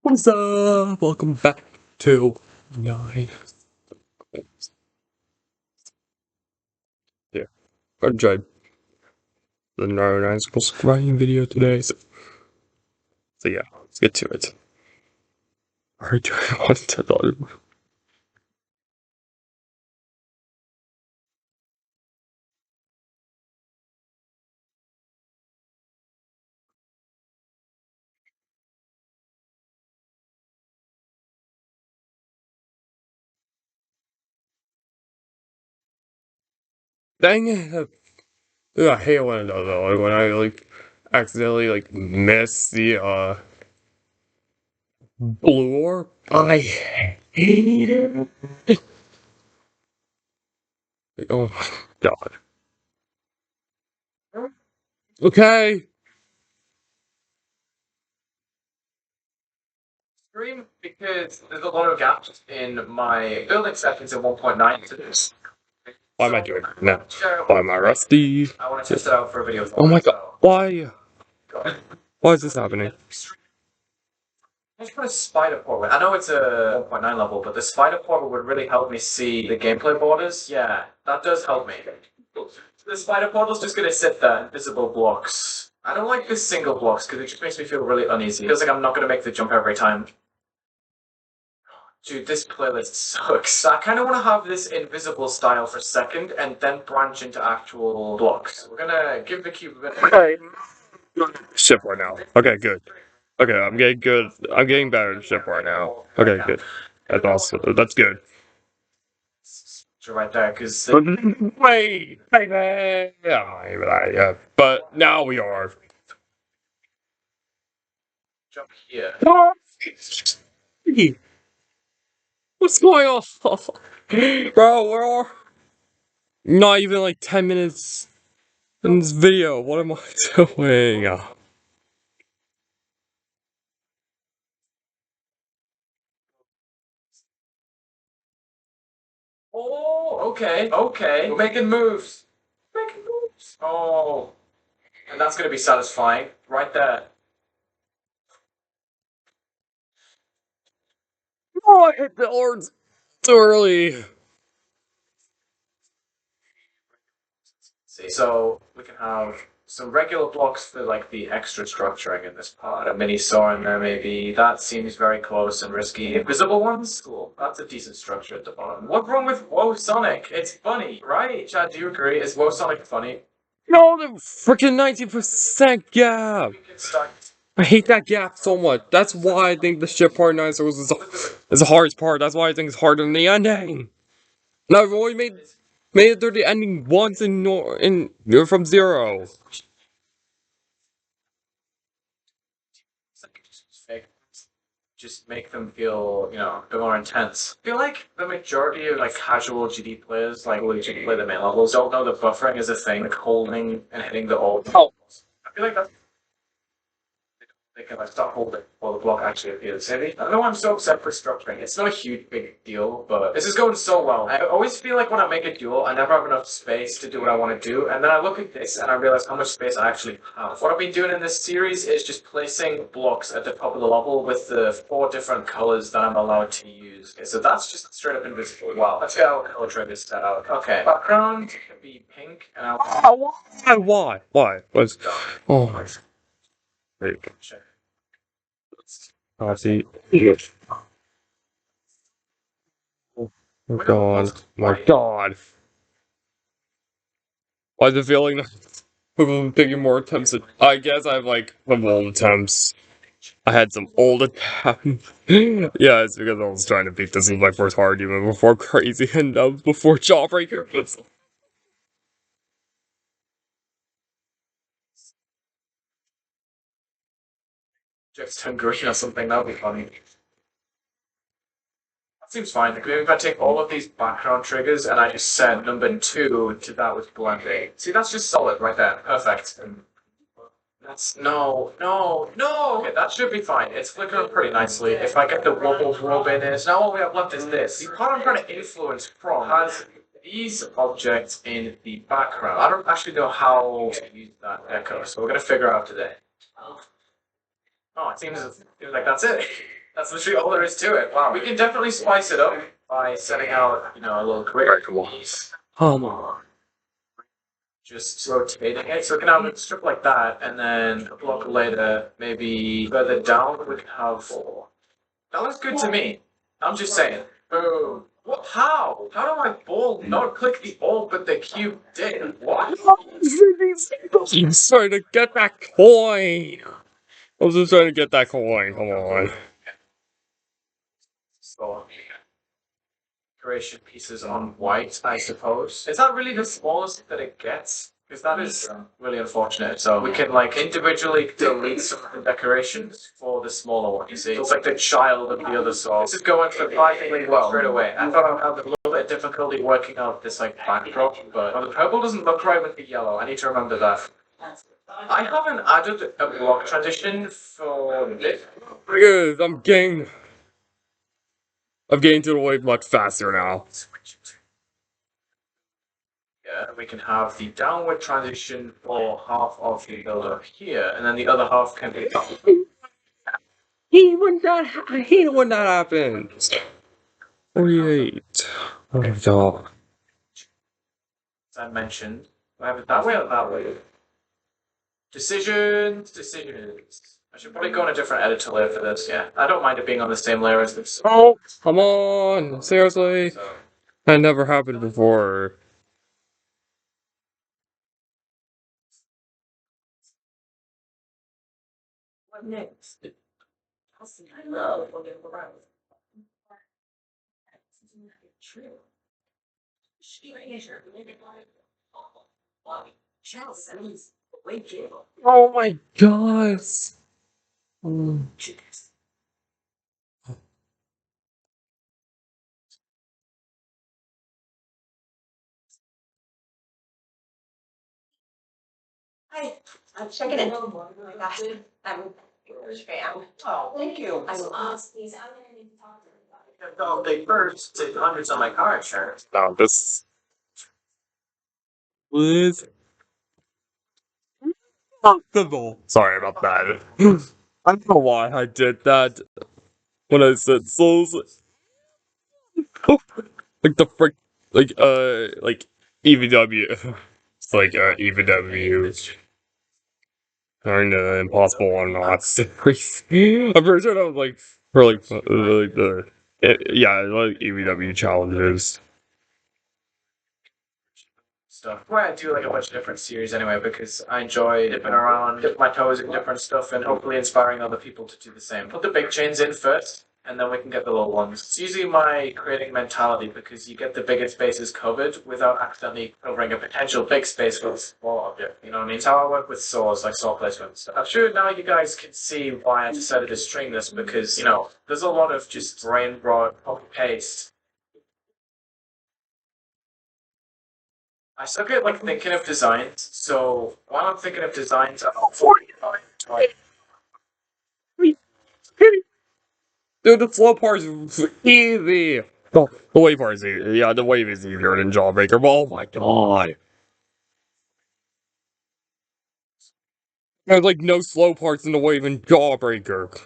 What's up? Welcome back to 9. Yeah, I enjoyed the 9 writing video today. So yeah, let's get to it. Alright, do I want to tell you? Dang it! I hate when it does that. Like when I accidentally miss the blue orb. I hate it. Oh my god. Okay. Stream because there's a lot of gaps in my building settings in 1.9 to this. Why am I doing it now? Why am I rusty? I want to test it out for a video. Oh my god. Why? Why is this happening? Let's put a spider portal. I know it's a 1.9 level, but the spider portal would really help me see the gameplay borders. Yeah, that does help me. The spider portal's just gonna sit there, invisible blocks. I don't like the single blocks because it just makes me feel really uneasy. It feels like I'm not gonna make the jump every time. Dude, this playlist sucks. I kind of want to have this invisible style for a second and then branch into actual blocks. We're gonna give the cube a bit. Okay. Ship right now. Okay, good. Okay, I'm getting good. I'm getting better at ship right now. Okay, good. That's awesome. That's good. Right there, because Wait, baby. Yeah, but now we are. jump here. What's going on, bro? We're not even like 10 minutes in this video. What am I doing? Oh, okay. We're making moves. Making moves. Oh, and that's gonna be satisfying right there. Oh, I hit the orbs too early. See, so we can have some regular blocks for like the extra structuring in this part. A mini saw in there maybe. That seems very close and risky. Invisible ones? Cool. That's a decent structure at the bottom. What's wrong with Woe Sonic? It's funny, right? Chad, do you agree? Is Woe Sonic funny? No, the freaking 90% gap. We can start. I hate that gap so much. That's why I think the ship part 9 is the hardest part. That's why I think it's harder than the ending. And I've only made it through the ending once in from 0. Just make them feel, a bit more intense. I feel like the majority of like casual GD players, like who legit play the main levels, don't know that buffering is a thing, like holding and hitting the ult. Oh. I feel like that's they can like stop holding while the block actually appears. Maybe. I don't know why I'm so upset for structuring. It's not a huge big deal, but this is going so well. I always feel like when I make a duel, I never have enough space to do what I want to do, and then I look at this and I realize how much space I actually have. What I've been doing in this series is just placing blocks at the top of the level with the 4 different colors that I'm allowed to use. Okay, so that's just straight up invisible. Wow. Let's get our color triggers set out. Okay. Background can be pink and I'll Why? What's oh my wait. Oh, see. Oh my god. My god. Why is it feeling I'm taking more attempts at I guess I have like some old attempts. I had some old attempts. Yeah, it's because I was trying to beat this with my first hard demon before crazy and before Jawbreaker. just turn green or something. That would be funny. That seems fine. Maybe if I take all of these background triggers and I just set number 2 to that with blending. See, that's just solid right there. Perfect. That's no. Okay, that should be fine. It's flickering pretty nicely. If I get the wobble rub in it, now all we have left is this. The part I'm trying to influence from has these objects in the background. I don't actually know how to use that deco, so we're gonna figure out today. Oh, it seems like that's it. That's literally all there is to it. Wow. We can definitely spice it up by setting out, a little grid. Right, come on. Come on. Just rotating it. So we can have a strip like that, and then a block later, maybe further down, we can have four. That looks good to me. I'm just saying. Boom. What? How? How do my ball not click the alt but the cube did? What? I'm just trying to get that coin. I was just trying to get that coin. Come on. So, decoration pieces on white, I suppose. Is that really the smallest that it gets? Because that is really unfortunate. So we can individually delete some of the decorations for the smaller one. You see, it's like the child of the other sort. This is going surprisingly well straight away. I thought I'd have a little bit of difficulty working out this backdrop, but the purple doesn't look right with the yellow. I need to remember that. I haven't added a block transition for this. Because I'm getting to the wave much faster now. Yeah, we can have the downward transition for half of the build up here, and then the other half can be up. Hate when that happens. 48. Oh my god. As I mentioned, I have it that way or that way. Decisions. I should probably go on a different editor layer for this. Yeah, I don't mind it being on the same layer as this. Oh, come on. Seriously? So, That never happened before. what next? I love when they're around. True. Oh my gosh. Mm. Hi, I'm checking in. Oh my gosh, I'm a huge fan. Oh, thank you. I will ask these. I'm gonna need to talk to everybody. Oh, they first to hundreds on my car insurance. Now this was possible. Sorry about that. I don't know why I did that when I said souls. Like the frick, like EVW. It's like EVW. Kind of impossible or not. I'm pretty sure that was for the yeah, like EVW challenges. Stuff. Where I do a bunch of different series anyway, because I enjoy dipping around, dip my toes in different stuff, and hopefully inspiring other people to do the same. Put the big chains in first, and then we can get the little ones. It's usually my creating mentality because you get the bigger spaces covered without accidentally covering a potential big space with a small object. You know what I mean? It's how I work with saws, like saw placements. I'm sure now you guys can see why I decided to stream this because, there's a lot of just brain rot, copy paste. I suck at thinking of designs, so while I'm thinking of designs, I'm 49. Dude, the slow part is easy. The wave part is easy. Yeah, the wave is easier than Jawbreaker, but oh my god. There's no slow parts in the wave in Jawbreaker.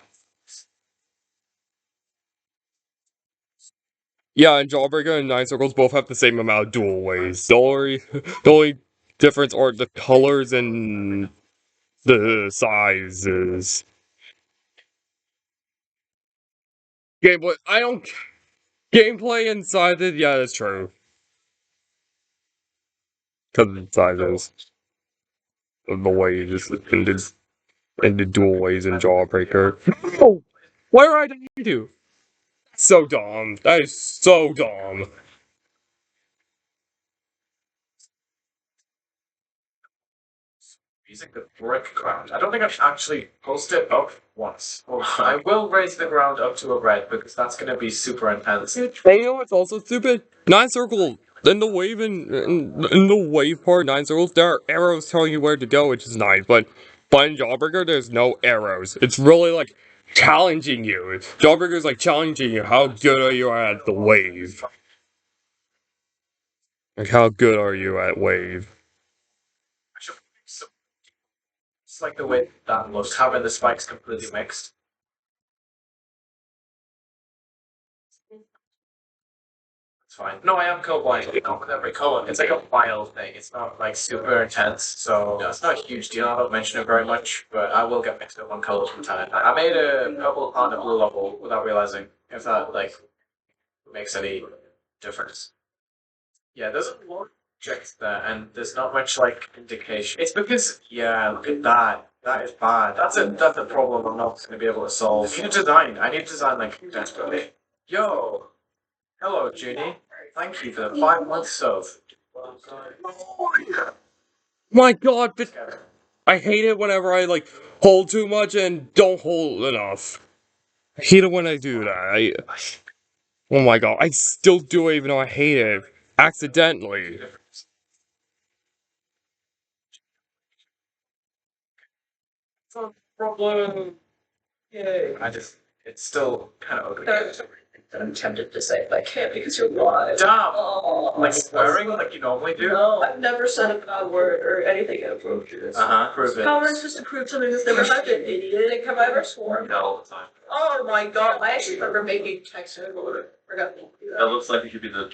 Yeah, and Jawbreaker and Nine Circles both have the same amount of dual waves. The only difference are the colors and the sizes. Gameplay, I don't. Gameplay inside it, yeah, that's true. Because of the sizes. Of the waves and the dual waves in Jawbreaker. Oh! Where are I dying to? So dumb. That is so dumb. Using the brick ground. I don't think I've actually posted it up once. I will raise the ground up to a red because that's going to be super intense. And you know what's also stupid? Nine Circle, in the wave in the wave part, Nine Circles, there are arrows telling you where to go, which is nice, but in Jawbreaker, there's no arrows. It's really challenging you. Jawbreaker's challenging you. How good are you at the wave? How good are you at wave? It's like the way that looks, having the spikes completely mixed. fine. No, I am colorblind. Not with every color. It's like a mild thing. It's not like super intense, so it's not a huge deal. I don't mention it very much, but I will get mixed up on colors from time to time. I made a purple on a blue level without realizing if that like makes any difference. Yeah, there's a lot of objects there, and there's not much like indication. It's because look at that. That is bad. That's a problem I'm not going to be able to solve. I need to design. I need to design like desperately. Yo, hello, Junie. Thank you for the 5 months sub. My god, but I hate it whenever I like hold too much and don't hold enough. I hate it when I do that. Oh my god, I still do it even though I hate it. Accidentally. Problem. Yay. It's still kind of ugly. I'm tempted to say, but I can't because you're live. Damn! Oh, Like swearing like you normally do? no, I've never said a bad word or anything inappropriate. Prove it. How am I supposed to prove something that's never happened, idiot? Have I ever sworn? Yeah, all the time. Oh my god, I actually remember making text code or forgot to do That that. looks like it should be the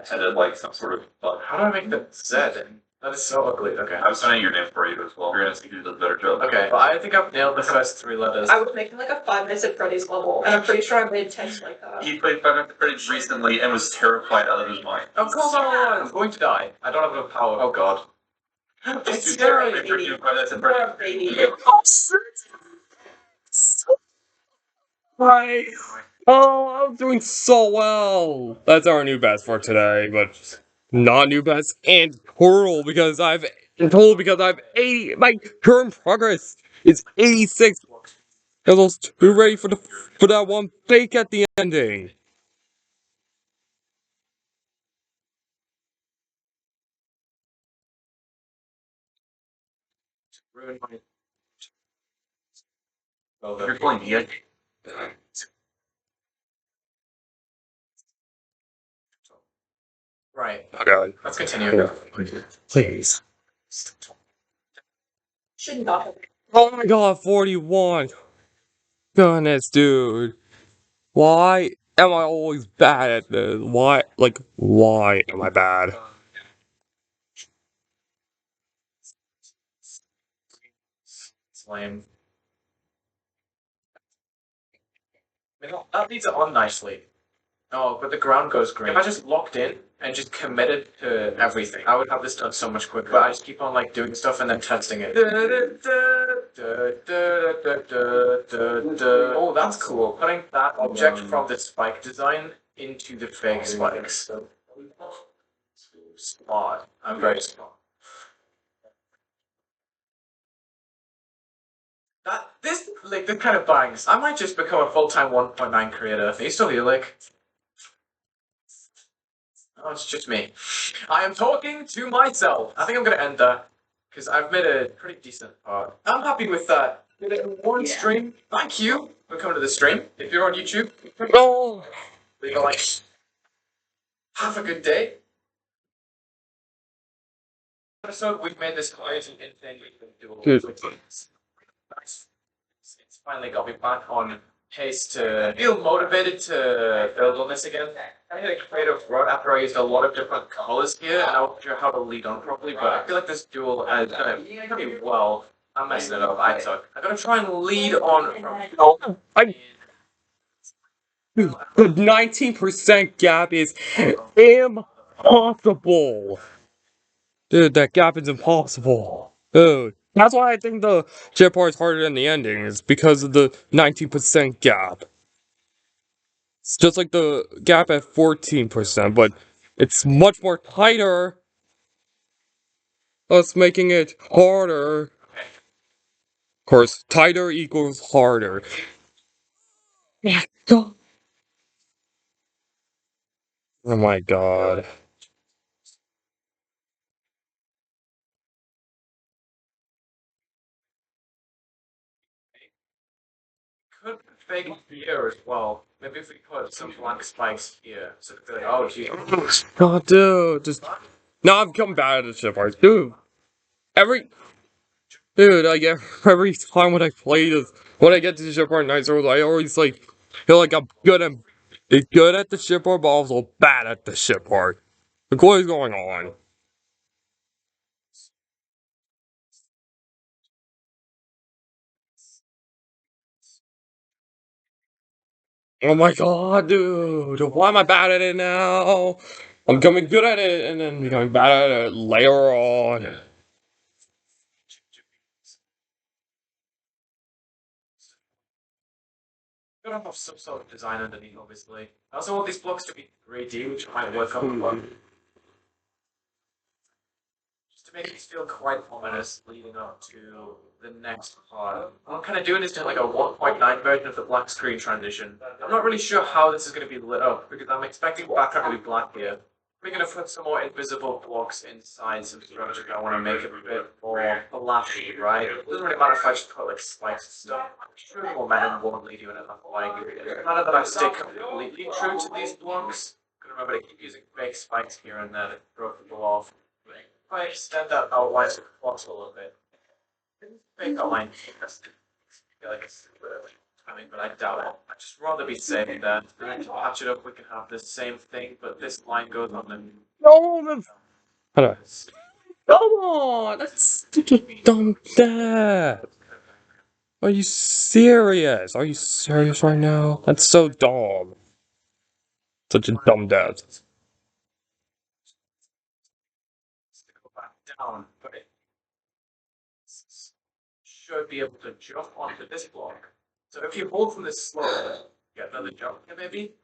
head of like some sort of bug. How do I make the Z? That is so ugly. Okay. I was sending your name for you as well. You're gonna see who does a better job. Okay, well, I think I've nailed the first 3 letters. I was making like a 5 Nights at Freddy's level, and I'm pretty sure I made text like that. He played Five Nights at Freddy's recently and was terrified out of his mind. Of course I was! I'm going to die. I don't have enough power. Oh god. It's Dude, scary! picture of Five Nights at Freddy's. Poor baby. Right. Oh, I'm doing so well. That's our new best for today, but not new best and total because I've 80. My current progress is 86. And those 2 ready for that one fake at the ending. Ruin my... You're playing yet? Right, Oh god. let's continue. Please. Should not have. Oh my god, 41. Goodness, dude. Why am I always bad at this? Why am I bad? It's lame. I mean, that leads it on nicely. Oh, but the ground goes green. If I just locked in and just committed to everything, I would have this done so much quicker. But I just keep on like doing stuff and then testing it. Oh, that's cool. Putting that object from the spike design into the fake spikes. Smart. I'm very smart. This kind of bangs. I might just become a full-time 1.9 creator. Are you still here, like? Oh, it's just me. I am talking to myself. I think I'm gonna end that because I've made a pretty decent part. I'm happy with that. Did it in one stream. Thank you for coming to the stream. If you're on YouTube, Oh, leave a like. Have a good day. Episode we've made this quiet and insane. Dude. Nice. It's finally got me back on pace to feel motivated to build on this again. I had a creative run after I used a lot of different colors here, and I wasn't sure how to lead on properly, but I feel like this duel has done it pretty well. I'm messing it up, I suck. I gotta try and lead on from... the 19% gap is impossible. Dude, that gap is impossible. Dude, that's why I think the shit part is harder than the ending, is because of the 19% gap. It's just like the gap at 14%, but it's much more tighter, thus making it harder. Of course, tighter equals harder. Yeah, go. Oh my god. Could fake here as well. Maybe if we put some blank spikes here, so it could be like, oh gee. Oh, dude, just... Now I've become bad at this shit part. Dude, Dude, like, every time when I play this, when I get to the shit part in Night Souls, I always, like, feel like I'm good and It's good at the ship part, but also bad at the ship part. Like, what is going on? Oh my god, dude! Why am I bad at it now? I'm becoming good at it and then becoming bad at it later on. Gotta have some sort of design underneath, obviously. I also want these blocks to be 3D, which might work on one. Just to make it feel quite ominous leading up to the next part. What I'm kind of doing is doing like a 1.9 version of the black screen transition. I'm not really sure how this is going to be lit up, because I'm expecting the background to be black here. We're going to put some more invisible blocks inside some structure. I want to make it a bit more flashy, right? It doesn't really matter if I just put like spikes and stuff. True momentum won't lead you in enough like. It doesn't matter that I stay completely true to these blocks. I'm going to remember to keep using fake spikes here and there to throw people off. If I extend that outline to the blocks a little bit, fake outline, I feel like it's timing, but I doubt it. I'd just rather be safe than to patch it up. We can have the same thing, but this line goes on the. No, man. Hold on. Come on! That's such a dumb dad! Are you serious? Are you serious right now? That's so dumb. Such a dumb dad. Go back down, but it should be able to jump onto this block. So if you hold from this slope, get another jump here maybe?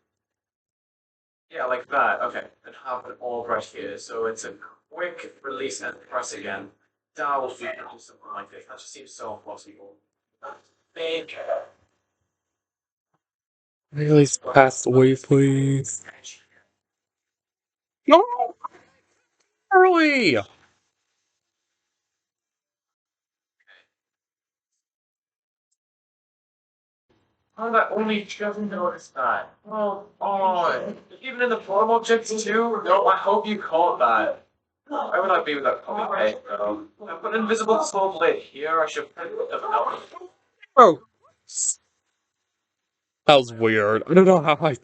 Yeah, like that. Okay. And have it all right here. So it's a quick release and press again. That will feed into something like this. That just seems so impossible. Fake. Please pass away, please. No! Early! How did I only just notice that? Oh, even in the bottom objects too? No, I hope you caught that. Why would I be with that comic page, though? I put an invisible soul blade here, I should put it out. Oh! That was weird. I don't know how I.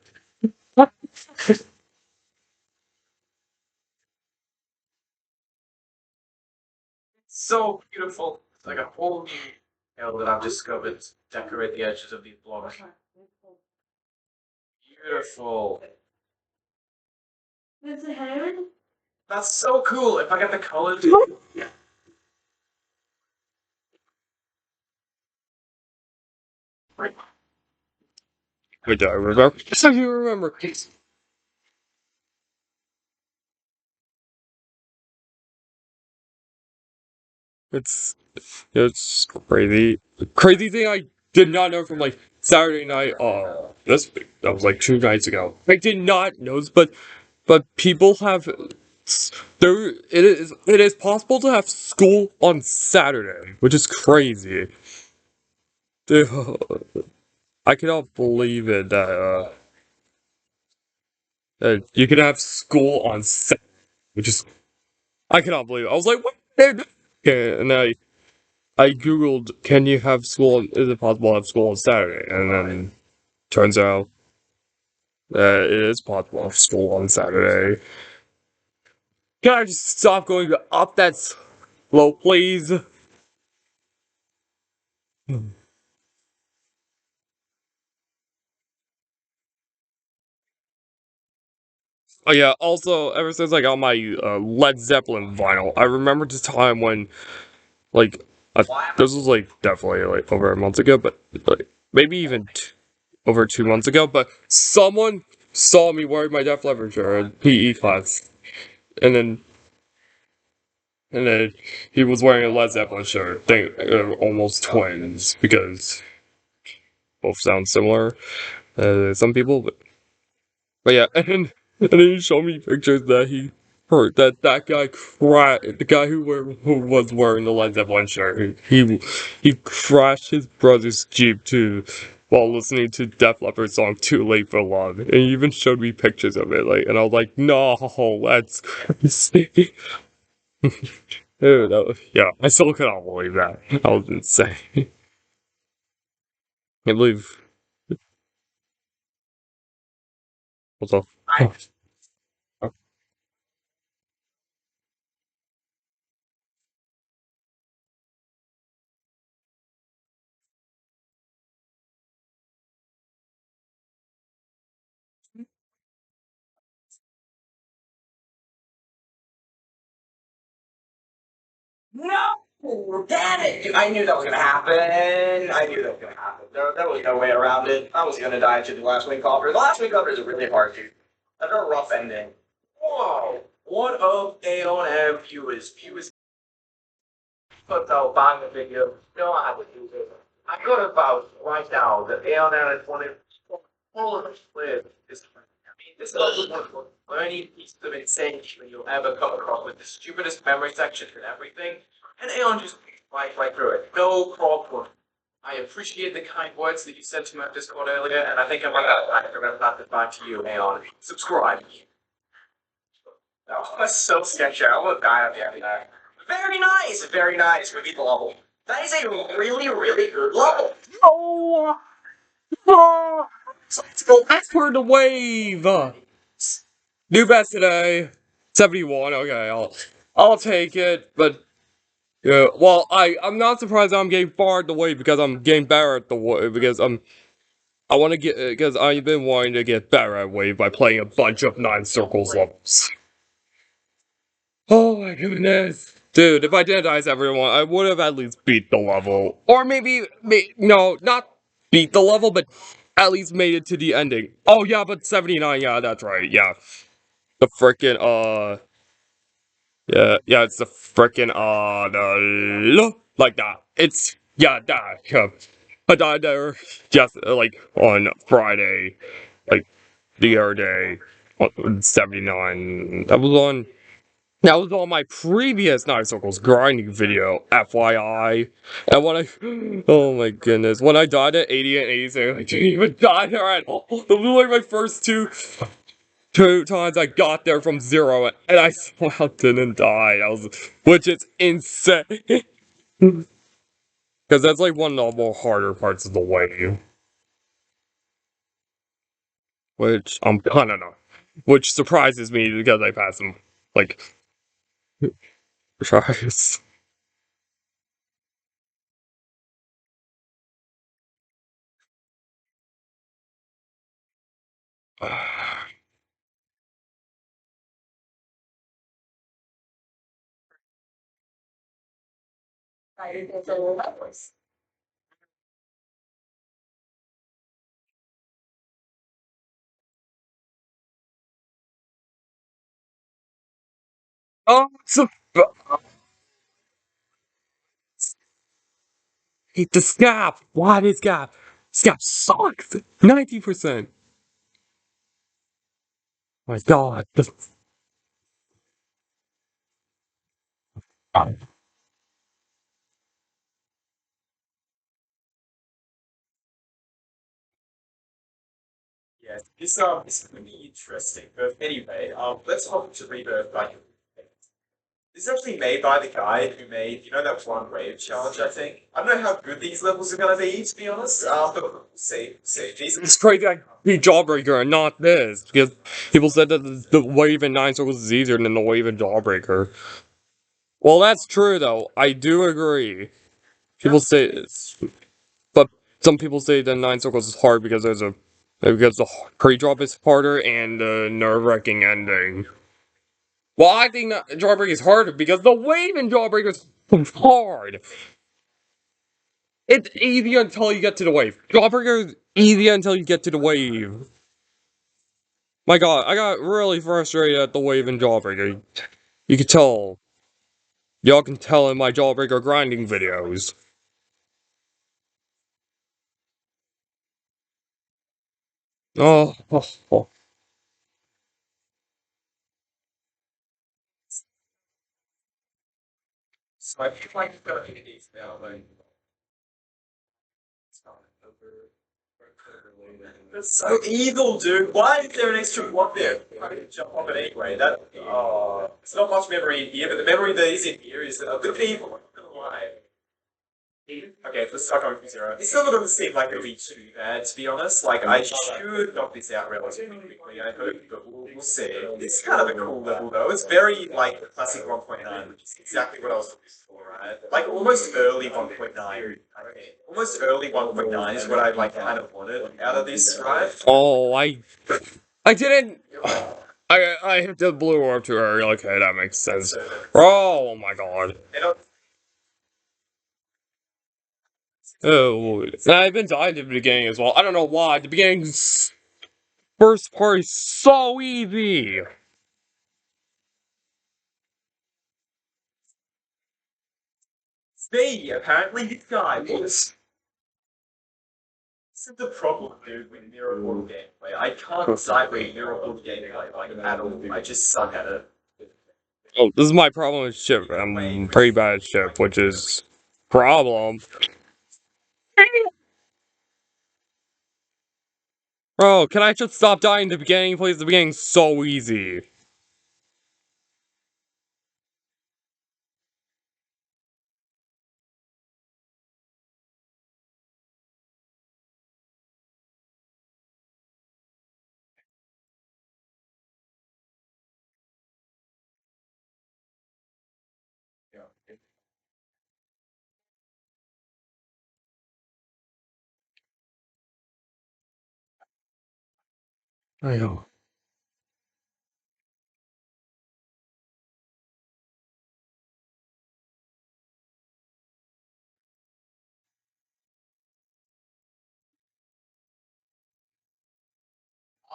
So beautiful. It's like a whole new detail that I've discovered to decorate the edges of these blocks. Beautiful. Is it Henry? That's so cool. If I get the colors. Wait, do I remember? So you remember. It's crazy. Crazy thing I did not know from like Saturday night. This week. That was like 2 nights ago. I did not know this, but people have. There, it is possible to have school on Saturday, which is crazy. Dude, I cannot believe it that you can have school on Saturday, which is I cannot believe it. I was like, what? Okay, and I googled, can you have school? Is it possible to have school on Saturday? And then turns out that it is possible to have school on Saturday. Can I just stop going up that slope, please? Oh yeah. Also, ever since I got my Led Zeppelin vinyl, I remember the time when, like, this was like definitely like over a month ago, but like maybe even over 2 months ago. But someone saw me wearing my Def Leppard shirt in PE class, and then he was wearing a Led Zeppelin shirt. They almost twins because both sound similar. Some people, but yeah, and then he showed me pictures that he hurt that guy cried. The guy who was wearing the Led Zeppelin shirt, he crashed his brother's Jeep too. While listening to Def Leppard's song "Too Late for Love," and he even showed me pictures of it, like, and I was like, "No, that's crazy." Dude, yeah, I still cannot believe that. That was insane. I can't believe What's up? No! Damn it! Dude, I knew that was gonna happen. I knew that was gonna happen. There was no way around it. I was gonna die to the last wing copper. The last wing copper is really hard to. That's a rough ending. Whoa! What up, AOM viewers? Put out banger video. You know I have to do this. I got about right now that AOM is one of all of the players. This is one of the only pieces of insane human you'll ever come across with the stupidest memory section and everything. And Aeon just right through it. No problem. I appreciate the kind words that you said to my Discord earlier, and I think I'm gonna pass it back to you, Aeon. Subscribe. Oh, that's so sketchy. I almost died at the end of that. Very nice. We beat the level. That is a really, really good level. Oh! Oh! Let's go back for the wave! New best today. 71, okay, I'll take it, but yeah, well, I'm not surprised I'm getting far at the wave because I'm getting better at the wave because I want to get because I've been wanting to get better at wave by playing a bunch of 9 circles levels. Oh my goodness. Dude, if I didn't ice everyone, I would have at least beat the level. Or maybe, no, not beat the level, but at least made it to the ending. Oh yeah, but 79, yeah, that's right, yeah. The frickin', yeah, it's the frickin', like that. It's, yeah, that, I died there just, like, on Friday, like, the other day, on 79. That was on my previous 9 Circles grinding video, FYI. And when oh my goodness, when I died at 80 and 86, I didn't even die there at all. Those were like my first two times I got there from 0, and I somehow didn't die. Which is insane. Because that's like one of the more harder parts of the wave. Which, I don't know. Which surprises me because I passed them, like, tries. Oh, so hate the scap. Why did scap? Scap sucks. 90%. My God. Yes, this is going to be interesting. But anyway, let's hop into Rebirth by This is actually made by the guy who made, that one wave challenge, I think. I don't know how good these levels are going to be honest. But we'll see. It's crazy I beat Jawbreaker and not this. Because people said that the wave in 9 circles is easier than the wave in Jawbreaker. Well, that's true though. I do agree. People say it's, but some people say that 9 circles is hard because because the pre-drop is harder and the nerve-wracking ending. Well, I think that Jawbreaker is harder because the wave in Jawbreaker is hard. It's easy until you get to the wave. Jawbreaker is easy until you get to the wave. My God, I got really frustrated at the wave in Jawbreaker. You can tell. Y'all can tell in my Jawbreaker grinding videos. Oh, oh, oh. So I feel like it's going to be these now, but that's so evil, dude. Why is there an extra block there? I can jump off it anyway. It's not much memory in here, but the memory that is in here is a bit evil. I'm not gonna lie. Okay, let's start going from zero. This level doesn't seem like it'll be too bad, to be honest. Like, I should knock this out relatively quickly, I hope, but we'll see. It's kind of a cool level, though. It's very, like, classic 1.9, which is exactly what I was looking for, right? Like, almost early 1.9. Almost early 1.9 is what I, like, kind of wanted out of this, right? Oh, I didn't. I hit the blue orb too early. Okay, that makes sense. Oh my god. They don't Oh, I've been dying at the beginning as well. I don't know why. The beginning's first part is so easy. see, apparently this guy was. This is the problem, dude, with Mirrorboard gameplay. I can't sideread Mirrorboard gameplay like at all. I just suck at it. Oh, this is my problem with ship. I'm pretty bad at ship, which is problem. Bro, can I just stop dying at the beginning, please? The beginning's so easy. I know.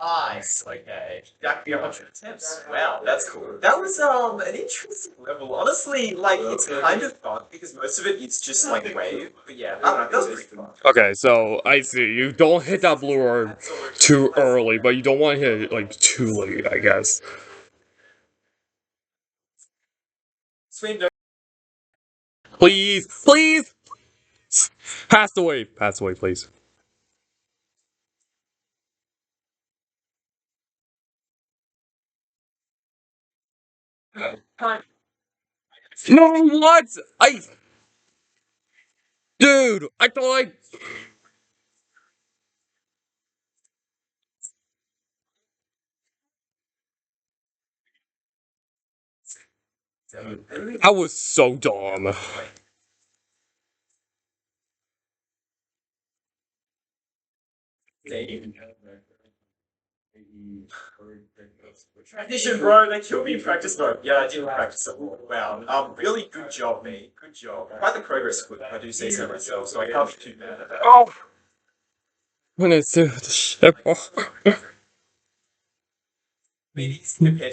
Nice. Okay. That could be 100 attempts. Wow, that's cool. That was an interesting level. Honestly, like it's kind of fun because most of it is just like wave. But yeah, I don't know. That was pretty fun. Okay, so I see. You don't hit that blue orb too early, but you don't want to hit it like too late, I guess. Swing Please, please! Pass away, please. time. No, what? Dude, I thought I was so dumb. Transition, bro. They killed me in practice mode. Yeah, I didn't practice a lot. Wow. Really good job, mate. Good job. Quite the progress clip, if I do say so myself. So I can't be too mad at that. Oh! When it's the ship. Compared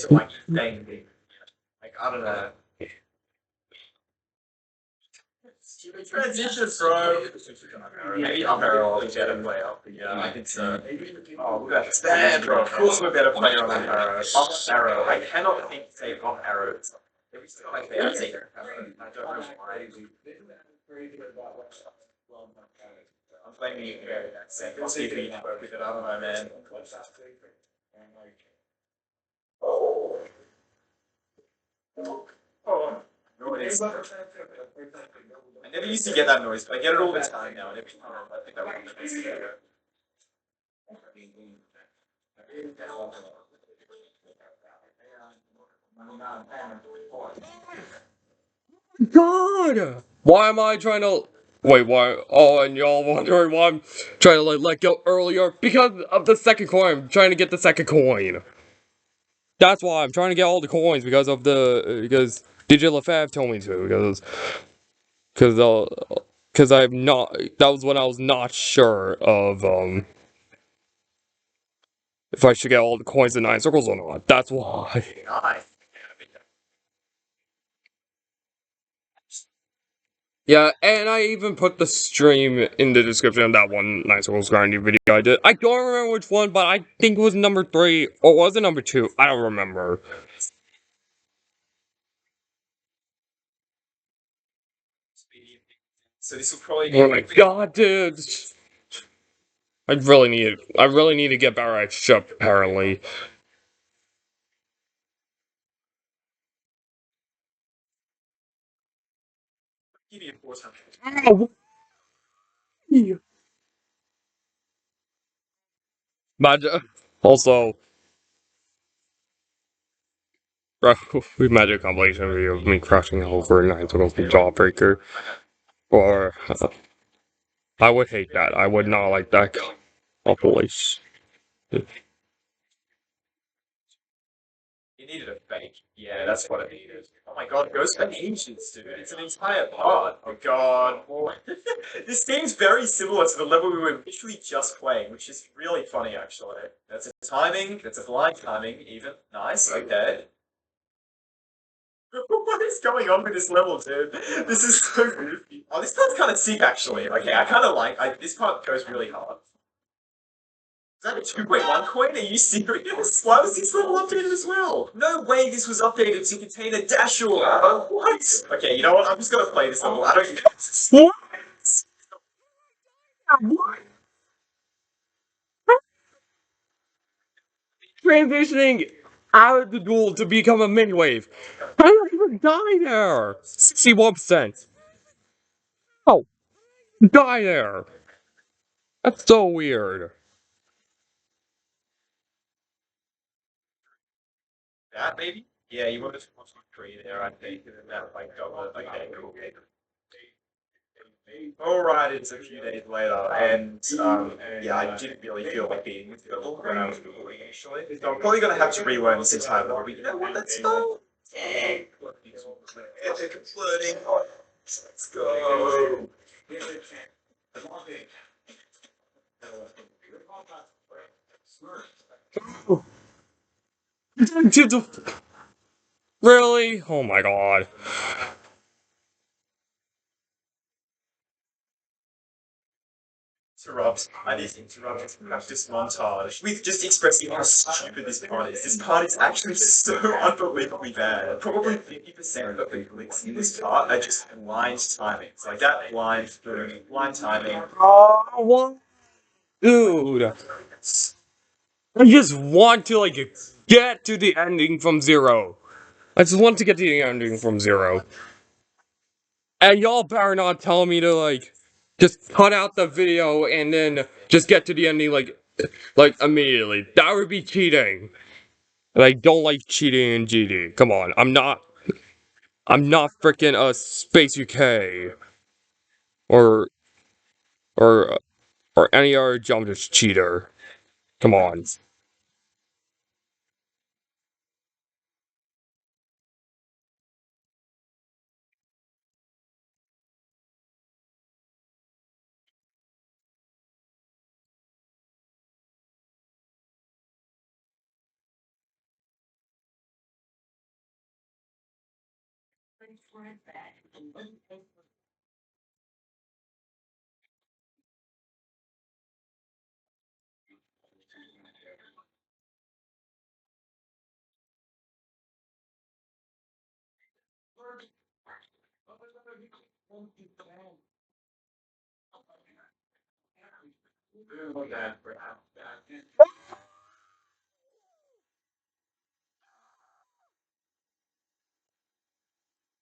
to like dang, like I don't know. Stupid transitions, bro. Maybe up arrow will be better player. Yeah, I think so. Oh, that's bad, bro. Of course we're better player on up arrow. Up arrow. I cannot think to take up arrow. Every time I play, I take arrow. I don't know why. I'm blaming you for that. Let's see if we can work with it. I don't know, man. Oh. Noise. I never used to get that noise, but I get it all the time now, and every time I think that would be nice. God! Why am I trying to... Wait, why? Oh, and y'all wondering why I'm trying to like let go earlier? Because of the second coin. I'm trying to get the second coin. That's why I'm trying to get all the coins because of the... because DigiLaFave told me to. Because I'm not... That was when I was not sure of, if I should get all the coins in 9 circles or not. That's why. Nice. Yeah, and I even put the stream in the description of that one 9 circles grinding video I did. I don't remember which one, but I think it was number 3, or was it number 2? I don't remember. So this will probably be Oh my god, dude! I really need to get better at ship, apparently. give you 400. Oh, Imagine, also, bro, we imagine a compilation video of me crashing over a nice little Jawbreaker. Or, I would hate that. I would not like that compilation. You needed a fake. Yeah, that's what it needed. Oh my god, it goes for ages, dude. It's an entire part. Oh god. This game's very similar to the level we were literally just playing, which is really funny, actually. That's a timing. That's a blind timing, even. Nice, okay. What is going on with this level, dude? This is so goofy. Oh, this part's kind of sick, actually. Okay, I kind of like. This part goes really hard. Is that a 2.1 coin? Are you serious? Why was this level updated as well? No way this was updated to contain a Dashul! What? Okay, you know what? I'm just gonna play this level. I don't. What? What? Transitioning out of the duel to become a mini wave. I don't even die there. 61%. Oh, die there. That's so weird. That maybe? Yeah, you wanted to watch the tree there, I think, and then that like double like that cool. Alright, it's a few days later, and yeah, I didn't really feel like being with people when I was recording actually. So I'm probably gonna have to relearn this entire level, but you know what, let's go! Epic flirting. Let's go! Really? Oh my god. Interrupt. I need to interrupt this montage with just expressing how stupid this part is. This part is actually so unbelievably bad. Probably 50% of the clicks in this part are just blind timing. It's like that blind timing. Oh, what? Dude. I just want to, like, get to the ending from zero. I just want to get to the ending from zero. And y'all better not tell me to, like, just cut out the video and then just get to the ending, like immediately. That would be cheating. And I don't like cheating in GD. Come on, I'm not freaking a Space UK or or or any other jump cheater. Come on.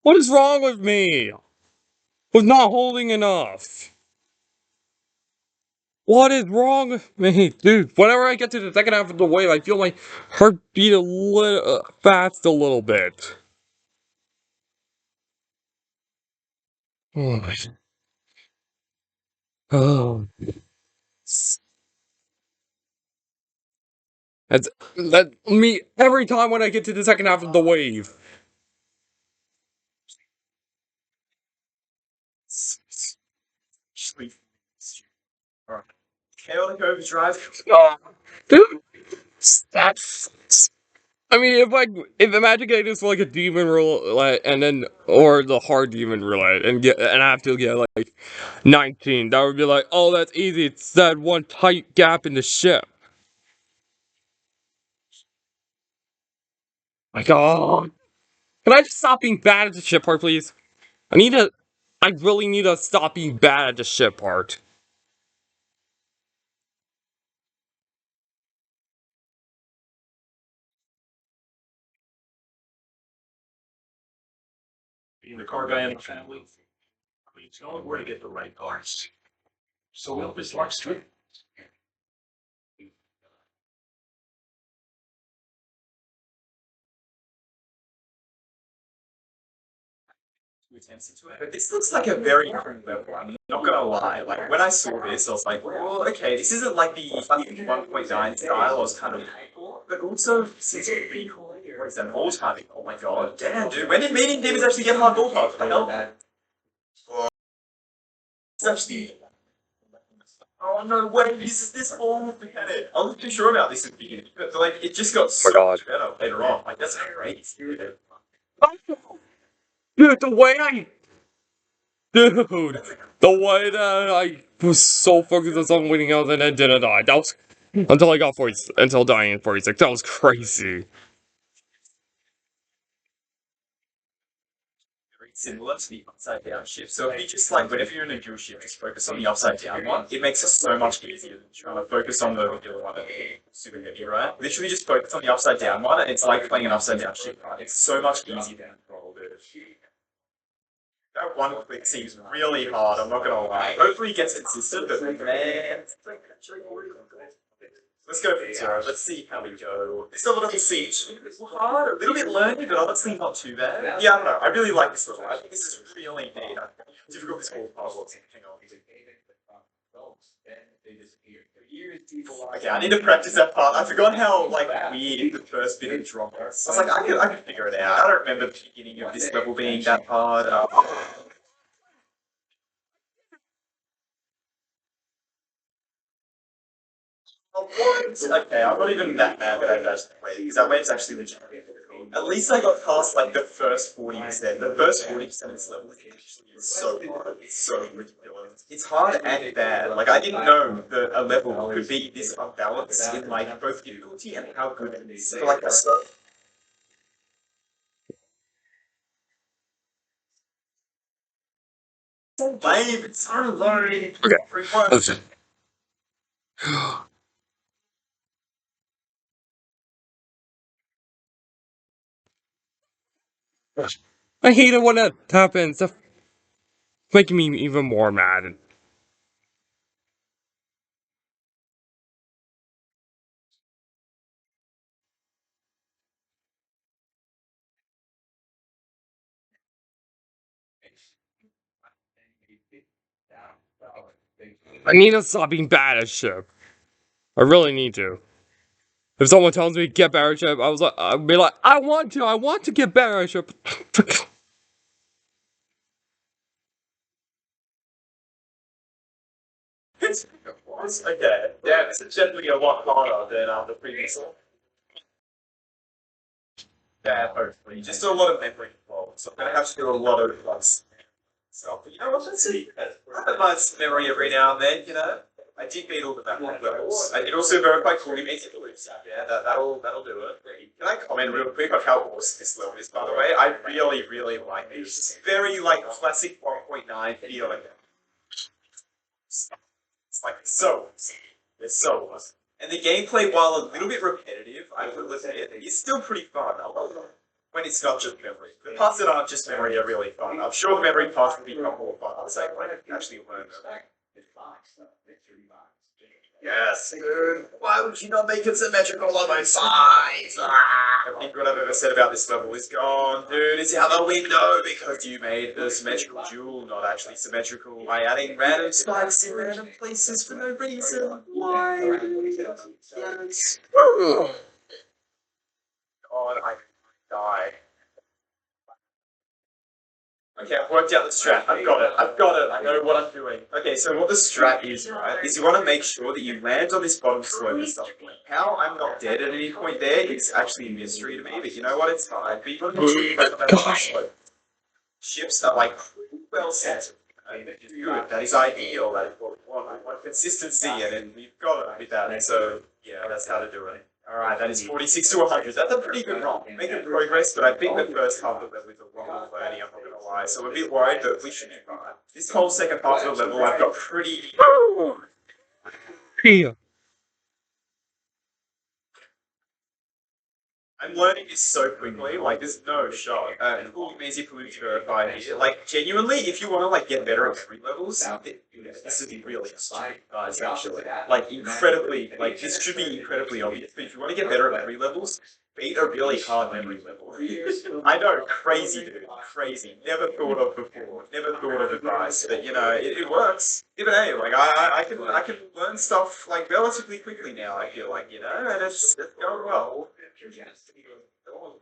What is wrong with me? With not holding enough? What is wrong with me? Dude, whenever I get to the second half of the wave, I feel my heart beat a little fast a little bit. Oh my. Oh. That's me every time when I get to the second half of the wave. Alright. Chaotic overdrive. Oh, dude, that's. I mean, if Imagine Gators were like a demon roulette and then or the hard demon roulette and I have to get like 19, that would be like, oh, that's easy. It's that one tight gap in the ship. My God, can I just stop being bad at the ship part, please? I really need to stop being bad at the ship part. Being the car guy in the family, I mean, it's knowing where to get the right parts. So we'll be like straight. Attempts into it. But this looks like a very different level. I'm not gonna lie. Like when I saw this, I was like, well, okay, this isn't like the 1.9 style. I was kind of, but also since what is that ball timing? Oh my god, damn, dude. When did medium demons actually get hard ball time? What the hell? It's actually. Oh no way! This ball mechanic. I wasn't too sure about this at the beginning, but like it just got so God. much better later on. Like that's crazy. Dude, the way I... Dude, the way that I was so focused on winning out and then didn't die. That was... Until I got 40... Until dying in 46. That was crazy. Very similar to the upside down shift. So if you just like whenever you're in a dual shift, just focus on the upside down one. It makes it so much easier than trying to focus on the regular one and super heavy, right? Literally just focus on the upside down one, and it's like playing an upside down shift, right? It's so much easier than control it. That one click seems really hard, I'm not gonna lie. Hopefully it gets consistent, but man. Let's go for zero. Let's see how we go. This level doesn't seem too hard. A little bit learning, but honestly not too bad. Yeah, I don't know. I really like this level. I think this is really neat. Difficult this whole puzzle. Hang on. Okay, I need to practice that part. I forgot how like weird the first bit of drop was. I was like, I could figure it out. I don't remember the beginning of this level being that hard. Oh, what? Okay, I'm not even that mad that I dashed that way because that wave's actually legit. At least I got past like the first 40%. The first 40% of this level is so hard. It's so ridiculous. It's hard and bad. Like I didn't know that a level could be this unbalanced in like both difficulty and how good it is. So like that's so lame. It's so low. Okay. I hate it when that happens. That's making me even more mad. I need to stop being bad at ship. I really need to. If someone tells me get better at ship, I'd be like, I want to get better at ship. Okay, yeah, this is definitely a lot harder than the previous one. Yeah, hopefully. Just a lot of memory involved, so I'm gonna have to do a lot of stuff. But you know what, let's see. I have a nice memory every now and then, you know. I did beat all the map levels. I did also verify Cooley means it. Yeah, that'll do it. Can I comment real quick on how awesome this level is, by the way? I really like this. Very like classic 1.9 feeling. It's like so awesome. It's so awesome. And the gameplay, while a little bit repetitive, I will admit, is still pretty fun. When it's not just memory. The parts that aren't just memory are really fun. I'm sure the memory parts will become more fun. I'll say when I actually learn them. Yes, dude. Why would you not make it symmetrical on both sides? Everything good I've ever said about this level is gone, dude. It's out the window because you made the symmetrical duel not actually symmetrical by adding random spikes in random places for no reason. Why? Yes. God, I die. Okay, I've worked out the strat. I've got it. I know what I'm doing. Okay, so what the strat is, right, is you want to make sure that you land on this bottom slope at some point. How I'm not dead at any point there is actually a mystery to me, but you know what, it's fine. Gosh. Ships are like well set. Good. That is ideal. That is what we want. I want consistency, and then we've got it with that. And so, yeah, that's how to do it. Alright, that is 46 to 100. That's a pretty good run. Making progress, but I think the first half of the level is a lot of learning, I'm not gonna lie. So I'm a bit worried that we should be fine. This whole second half of the level, I've got pretty... Yeah. I'm learning this so quickly. Like, there's no shot. Cool, easy for me to verify here. Like, genuinely, if you want to like get better at memory levels, this is really stupid, guys. Actually, like incredibly, like this should be incredibly obvious. But if you want to get better at memory levels, beat a really hard memory level. I know, crazy dude, crazy. Never thought of before. Never thought of advice, but you know, it works. Even hey, like I can learn stuff like relatively quickly now. I feel like and it's going well.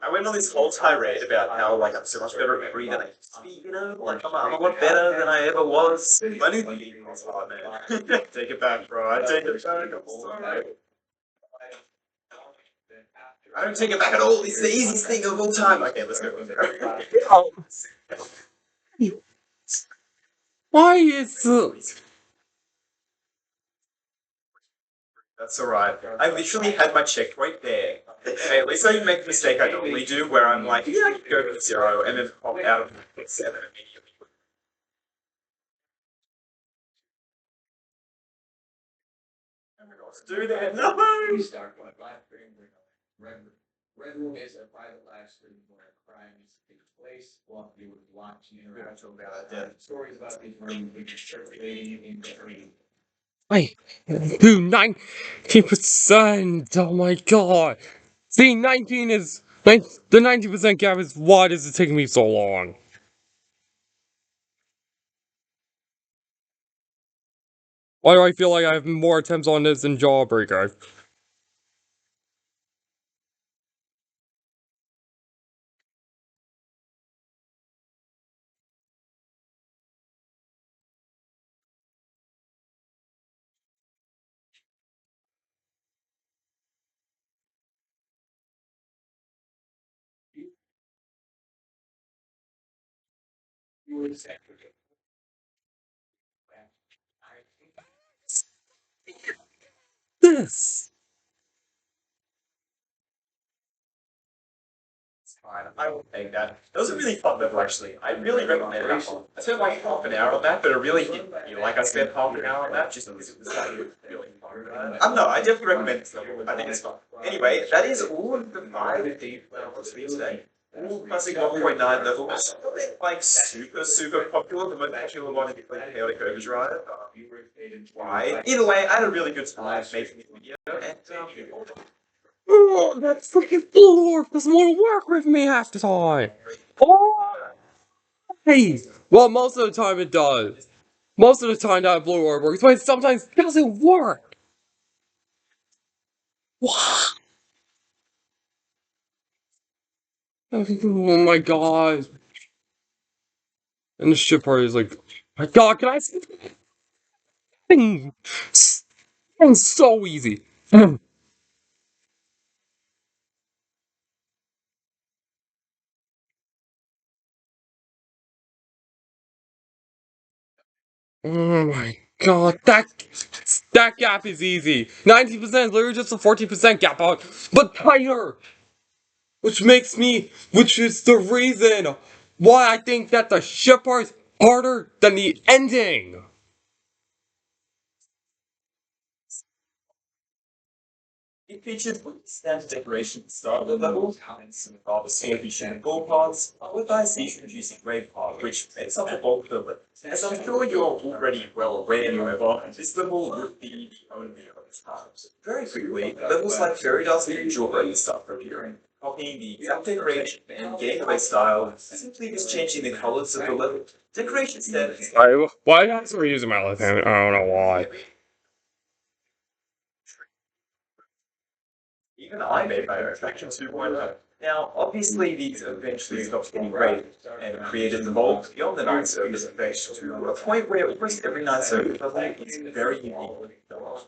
I went on this whole tirade about how like I'm so much better at memory than I used to be, like I'm a lot better than I ever was. I knew the evening was hard, man. Take it back, bro. I take it back. I'm sorry. I don't take it back at all. It's the easiest thing of all time. Okay, let's go from there. Oh. Why is That's alright. I literally had my checkpoint there. Okay, at least I didn't make the mistake I normally do, where I'm like, yeah, I can go for 0 and then pop out of 7 immediately. Oh my gosh, do that! No! Red Room is a private live stream where crimes take place while you would watch and interact about stories about these rooms circulating in the Wait, dude, 90%! Oh my god! See, 19 is. The 90% gap is why does it take me so long? Why do I feel like I have more attempts on this than Jawbreaker? This! Fine, I will take that. That was a really fun level, actually. I really recommend it. I spent like half an hour on that, but it really didn't feel like I spent half an hour on that, just because it was like really fun. I don't know, I definitely recommend this level. I think it's fun. Anyway, that is all of the 5 deep levels for today. All classic 1.9 levels. Like super popular. The most popular one is like Chaotic Overdrive. Why? Either way, I had a really good time making this video, and Oh, that freaking Blue Orb doesn't want to work with me half the time! Oh! Hey! Well, most of the time it does. Most of the time that Blue Orb works, but sometimes it doesn't work! What? Oh my god. And the shit part is like, my god, can I see thing? Thing's so easy. Oh my god, that gap is easy. 90% is literally just a 14% gap out, but tighter! Which is the reason why I think that the ship part's harder than the ending. it featured standard decoration style of levels, and some rather efficient ball pods, with ICs introducing wave pod, which makes up the bulk of it. As I'm sure you're already well aware, however, this level would be the only of its kind. Very quickly, levels like Fairy Dust and Jewelry start appearing, copying the exact decoration and gateway style, simply just changing the colors of the level. Decoration standards. Why am I still using my left hand? I don't know why. Even I made my own Faction 2.0. Now, obviously, these eventually stopped getting great and created evolved beyond the 9 circuits of Faction 2 to a point where almost every 9 circuit level is very unique.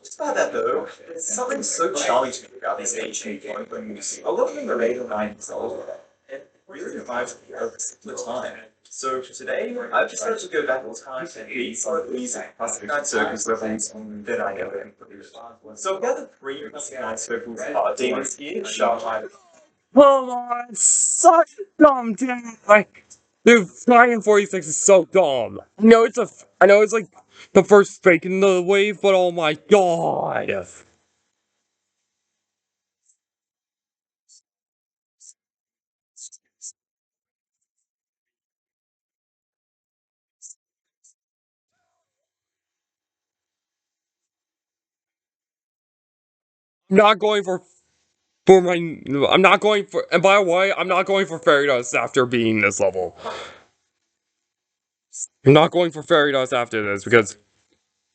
Despite that, though, there's something so charming to me about these ancient moves. A lot of them are made in 9 years old and really revives me over a simpler time. So today, I've decided to go back in time and these are these classic 9 circles levels that I never introduced. So I've gathered 3 classic 9 circles Demon's Gear, Sharp Come on, such a dumb damn. Like, dude, Flying 46 is so dumb. I know it's like the first fake in the wave, but oh my god. not going for my. I'm not going for. And by the way, I'm not going for fairy dust after being this level. I'm not going for fairy dust after this because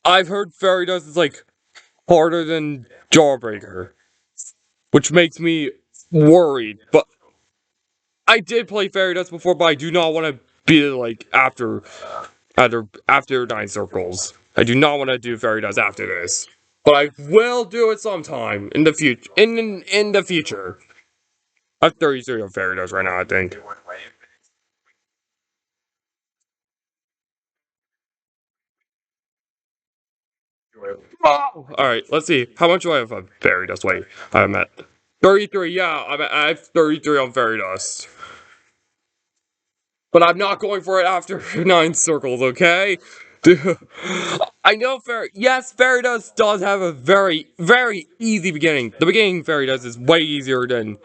I've heard fairy dust is like harder than Jawbreaker, which makes me worried. But I did play fairy dust before, but I do not want to be like after 9 circles. I do not want to do fairy dust after this. But I will do it sometime in the future. In the future. I have 33 of fairy dust right now, I think. Oh! Alright, let's see. How much do I have of fairy dust? Wait, I'm at 33, yeah, I have 33 on fairy dust. But I'm not going for it after 9 circles, okay? I know fairy dust does have a very, very easy beginning. The beginning fairy dust is way easier than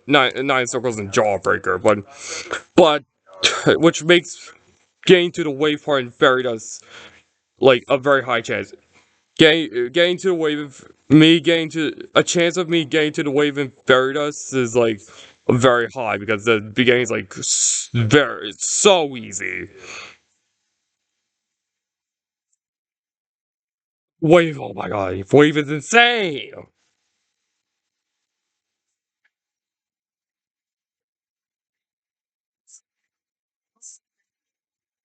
nine circles and Jawbreaker, but which makes getting to the wave part in fairy dust like a very high chance. Getting to the wave, a chance of me getting to the wave in fairy dust is like very high because the beginning is like it's so easy. Wave, oh my god, wave is insane!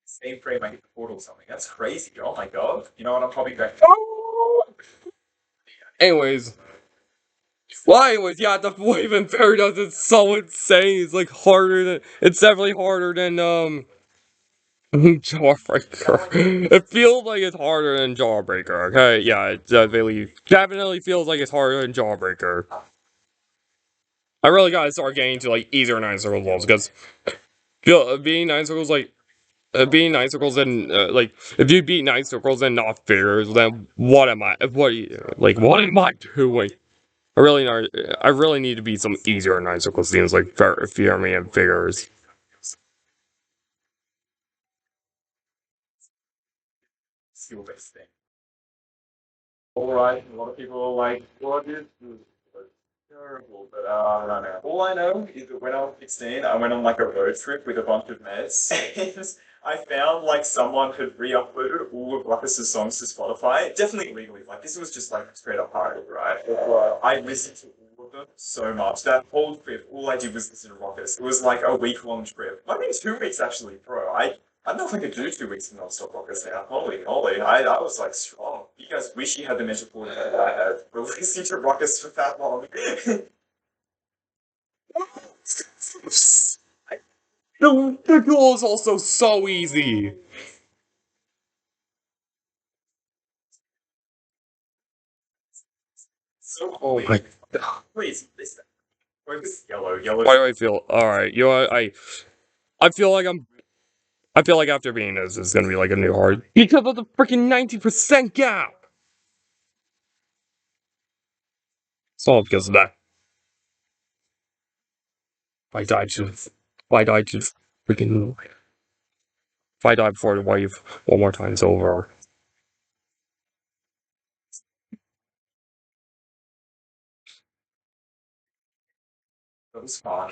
Same frame I hit the portal or something. That's crazy. Oh my god. You know what? I'm probably going. Anyways. Well, anyways, yeah, the wave in fairy dust is so insane. It's like it's definitely harder than, Jawbreaker. It feels like it's harder than Jawbreaker, okay? Yeah, it definitely feels like it's harder than Jawbreaker. I really gotta start getting to, like, easier 9 circles levels, because being 9 circles, like, being 9 circles and, like, if you beat 9 circles and not figures, then what am I doing? I really need to beat some easier 9 circle scenes, like, Fear Me and Figures. Skill-based thing. Alright, a lot of people are like, what is this? Terrible, but I don't know. All I know is that when I was 16, I went on like a road trip with a bunch of mates, and I found like someone had re-uploaded all of Ruckus's songs to Spotify. Definitely legally, like this was just like straight up pirate, right? I listened to all of them so much. That whole trip, all I did was listen to Ruckus. It was like a week-long trip. I mean, 2 weeks actually, bro. I don't know if I could do 2 weeks of non-stop Ruckus now. Holy moly, I was like strong. You guys wish you had the mental that I had. We're listening to Ruckus for that long. The goal is also so easy. So Oh my. please, listen. Focus yellow. Why do I feel alright? You know, I feel like I feel like after being this is gonna be like a new hard because of the freaking 90% gap. It's all because of that. If I died to freaking, if I die before the wave one more time, it's over. That was fun.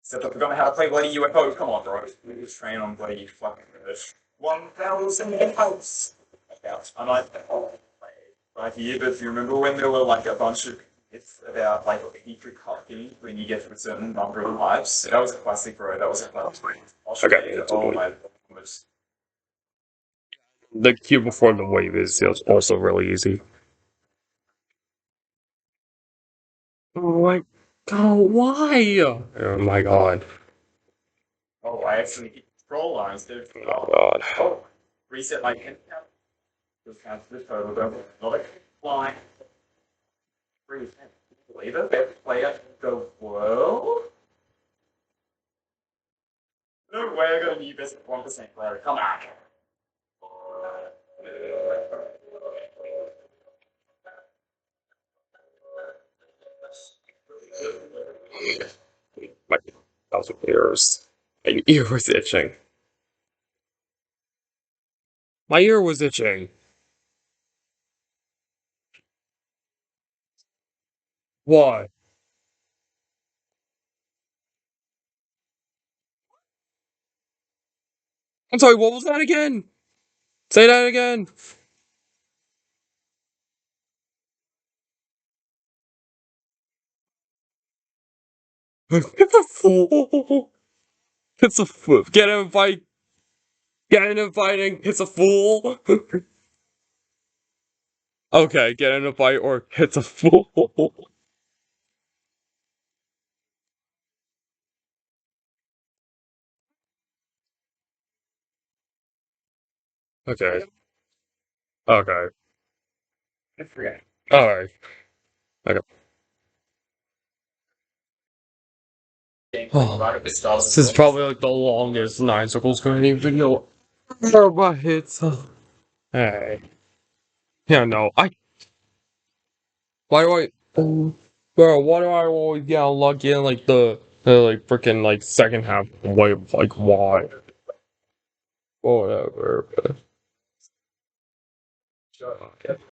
Except I forgot how to play bloody UFO. Come on, bro. We just train on bloody fucking Earth. 1,000 UFOs. I might right here, but do you remember when there were like a bunch of myths about like secret cooking when you get to a certain number of pipes? That was a classic, bro. That was a classic. I'll show Okay, you. that's Oh good. my goodness. The cue before the wave is also really easy. Oh my god, why? Oh my god. Oh, I actually hit scroll lines, dude. Oh god. Oh, reset my pen count. Just count this total, don't not a line. Reset. Believe it, best player in the world? No way I got a new best 1% player. Come on. My 1,000 ears. My ear was itching. My ear was itching. Why? I'm sorry, what was that again? Say that again. It's a fool. It's a fool. Get an invite. Get an inviting. It's a fool. Okay, get an invite or it's a fool. Okay. Okay. I forget. Alright. Okay. Oh, this is probably like the longest Nine Circles Community video ever, but it's hey. Yeah, no, why do I bro, why do I always get lucky in like the like freaking like second half wave, like why? Whatever.